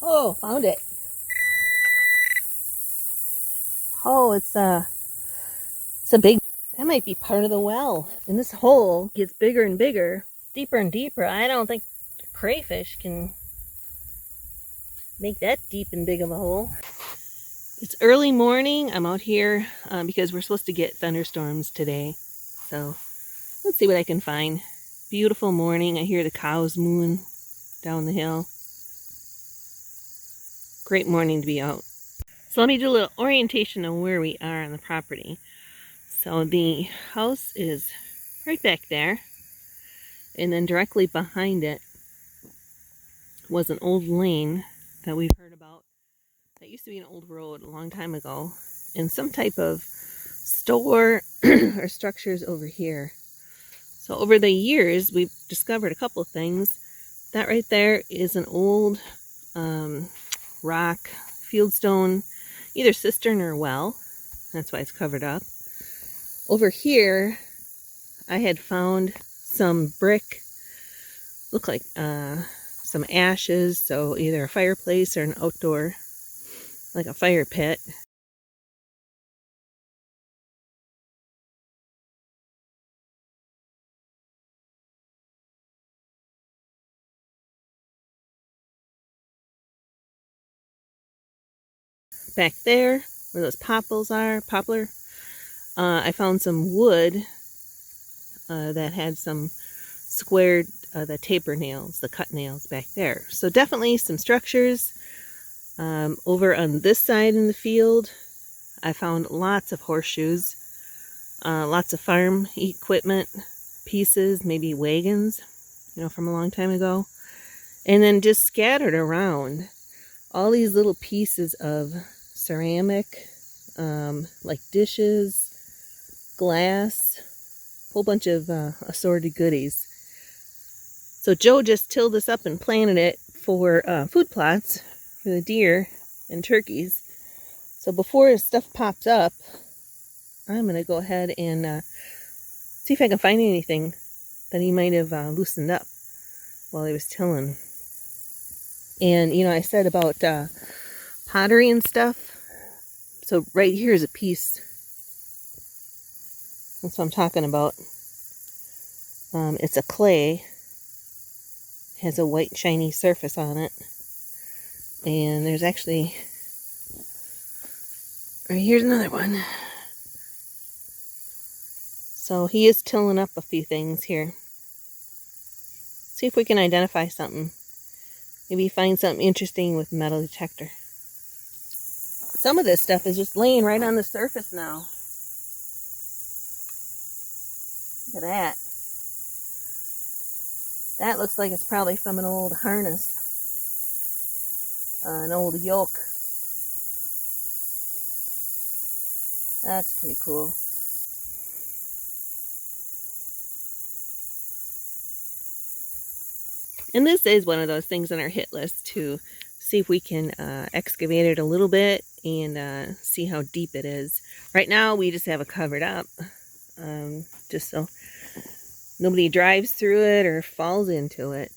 Oh, found it. Oh, it's a big, that might be part of the well. And this hole gets bigger and bigger, deeper and deeper. I don't think crayfish can make that deep and big of a hole. It's early morning. I'm out here because we're supposed to get thunderstorms today. So let's see what I can find. Beautiful morning. I hear the cows mooing down the hill. Great morning to be out. So let me do a little orientation on where we are on the property. So the house is right back there. And then directly behind it was an old lane that we've heard about. That used to be an old road a long time ago. And some type of store or structures over here. So over the years, we've discovered a couple of things. That right there is an old rock fieldstone, either cistern or well. That's why it's covered up. Over here, I had found some brick, look like some ashes, so either a fireplace or an outdoor, like a fire pit. Back there, where those poplar, I found some wood that had some squared, the taper nails, the cut nails back there. So definitely some structures. Over on this side in the field, I found lots of horseshoes, lots of farm equipment pieces, maybe wagons, from a long time ago. And then just scattered around, all these little pieces of ceramic, like dishes, glass, whole bunch of assorted goodies. So Joe just tilled this up and planted it for food plots for the deer and turkeys. So before stuff pops up, I'm going to go ahead and see if I can find anything that he might have loosened up while he was tilling. And, I said about pottery and stuff. So right here is a piece. That's what I'm talking about. It's a clay. It has a white shiny surface on it. And there's actually, right here's another one. So he is tilling up a few things here. See if we can identify something. Maybe find something interesting with metal detector. Some of this stuff is just laying right on the surface now. Look at that. That looks like it's probably from an old harness. An old yoke. That's pretty cool. And this is one of those things on our hit list to see if we can excavate it a little bit and see how deep it is. Right now we just have it covered up, just so nobody drives through it or falls into it.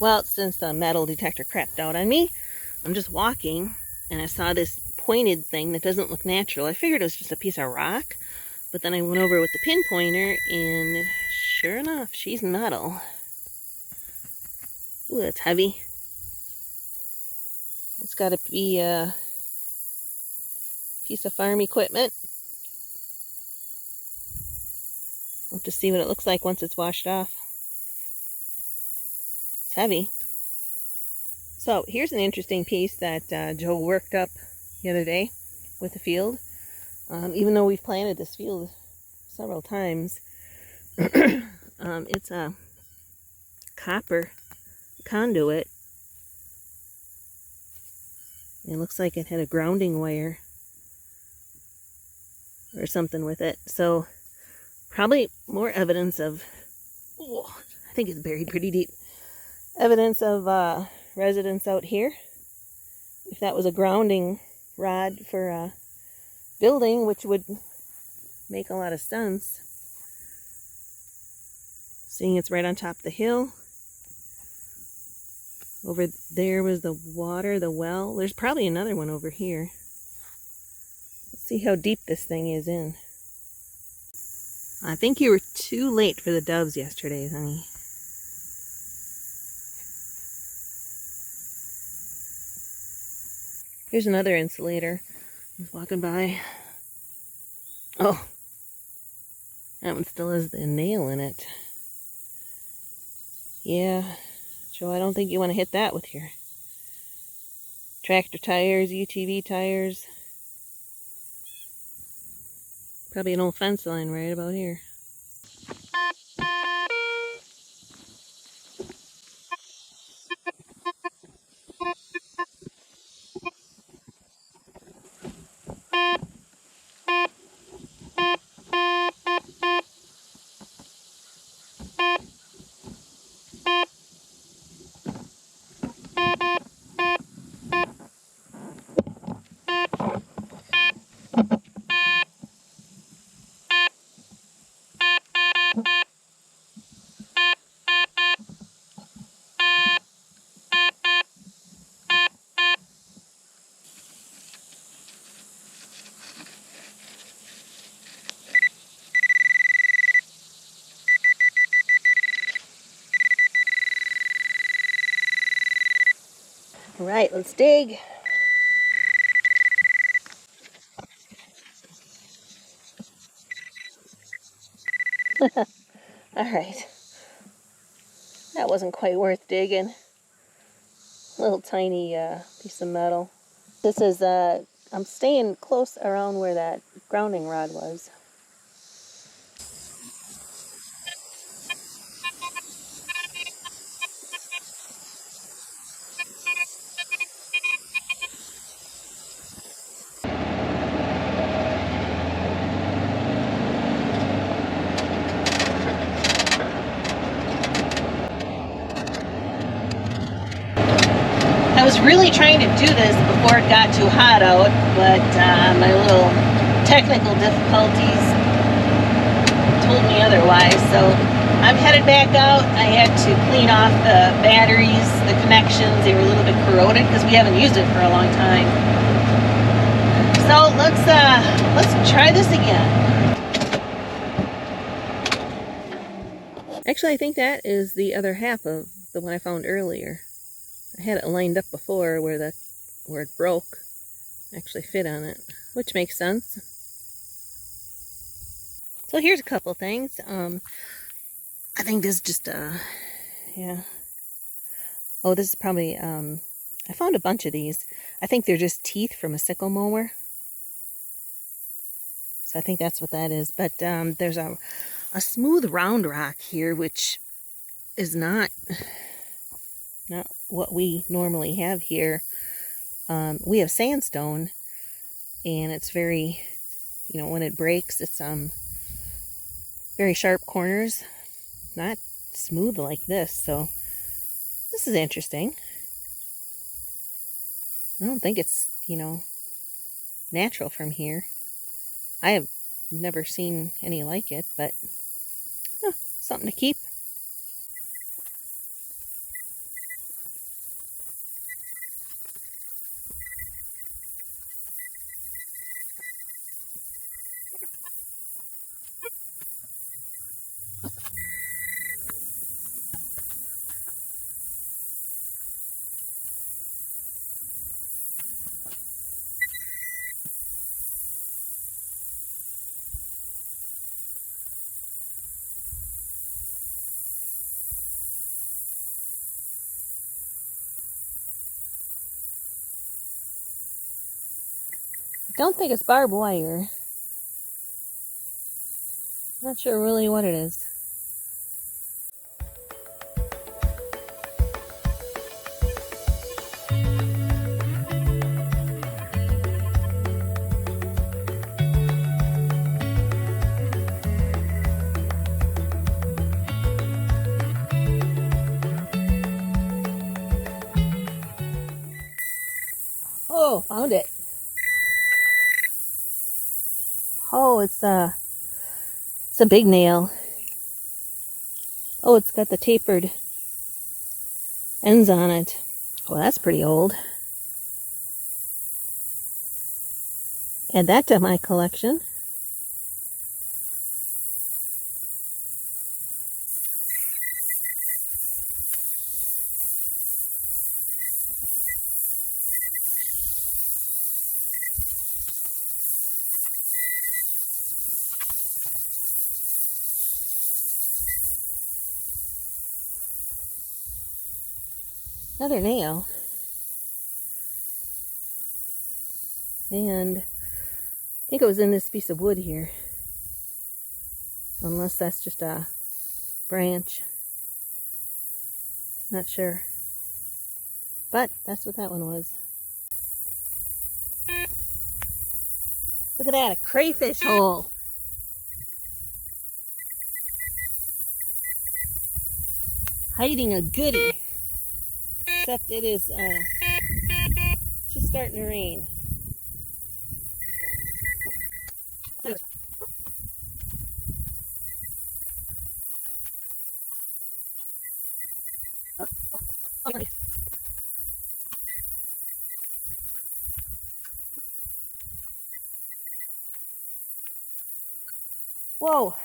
Well, since the metal detector crapped out on me, I'm just walking and I saw this pointed thing that doesn't look natural. I figured it was just a piece of rock, but then I went over with the pinpointer and sure enough, she's metal. Ooh, that's heavy. It's got to be a piece of farm equipment. We'll have to see what it looks like once it's washed off. It's heavy. So here's an interesting piece that Joe worked up the other day with the field. Even though we've planted this field several times, It's a copper conduit. It looks like it had a grounding wire or something with it. So probably more evidence of, oh, I think it's buried pretty deep. Evidence of residents out here. If that was a grounding rod for a building, which would make a lot of sense. Seeing it's right on top of the hill. Over there was the water, the well. There's probably another one over here. Let's see how deep this thing is in. I think you were too late for the doves yesterday, honey. Here's another insulator. He's walking by. Oh, that one still has the nail in it. Yeah, Joe, I don't think you want to hit that with your tractor tires, UTV tires. Probably an old fence line right about here. All right, let's dig. All right. That wasn't quite worth digging. Little tiny piece of metal. This is, I'm staying close around where that grounding rod was. I was really trying to do this before it got too hot out, but my little technical difficulties told me otherwise. So I'm headed back out. I had to clean off the batteries, the connections. They were a little bit corroded because we haven't used it for a long time. So let's try this again. Actually, I think that is the other half of the one I found earlier. I had it lined up before where it broke. Actually fit on it, which makes sense. So here's a couple things. I think this is just yeah. Oh, this is probably I found a bunch of these. I think they're just teeth from a sickle mower. So I think that's what that is. But there's a smooth round rock here, which is not what we normally have here. We have sandstone, and it's very, when it breaks, it's very sharp corners, not smooth like this. So this is interesting. I don't think it's, natural from here. I have never seen any like it, but something to keep. Don't think it's barbed wire. Not sure really what it is. Oh, found it. Oh, it's a big nail. Oh, it's got the tapered ends on it. Well, that's pretty old. Add that to my collection. Another nail. And I think it was in this piece of wood here. Unless that's just a branch. Not sure. But that's what that one was. Look at that, a crayfish hole. Hiding a goodie. Except it is just starting to rain. Whoa.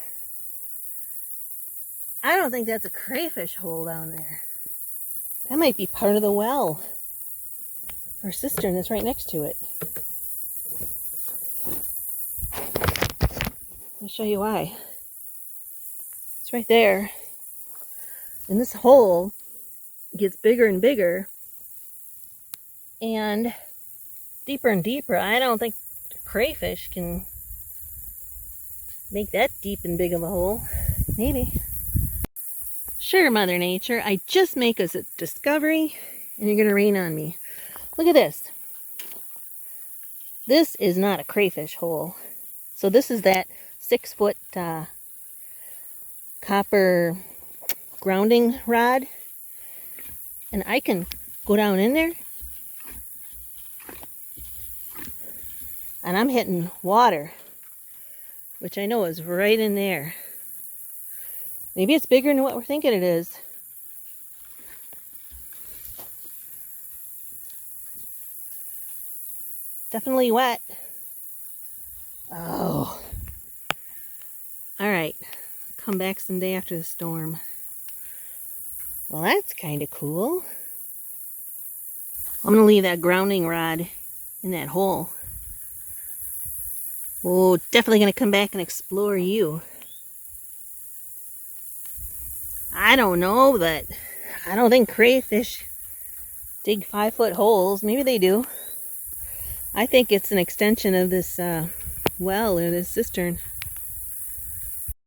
I don't think that's a crayfish hole down there. That might be part of the well. Or cistern that's right next to it. Let me show you why. It's right there. And this hole gets bigger and bigger. And deeper and deeper. I don't think crayfish can make that deep and big of a hole. Maybe. Sure, Mother Nature, I just make a discovery and you're going to rain on me. Look at this. This is not a crayfish hole. So this is that 6-foot copper grounding rod. And I can go down in there. And I'm hitting water. Which I know is right in there. Maybe it's bigger than what we're thinking it is. Definitely wet. Oh. Alright. Come back someday after the storm. Well, that's kind of cool. I'm going to leave that grounding rod in that hole. Oh, definitely going to come back and explore you. I don't know, but I don't think crayfish dig 5-foot holes. Maybe they do. I think it's an extension of this well or this cistern.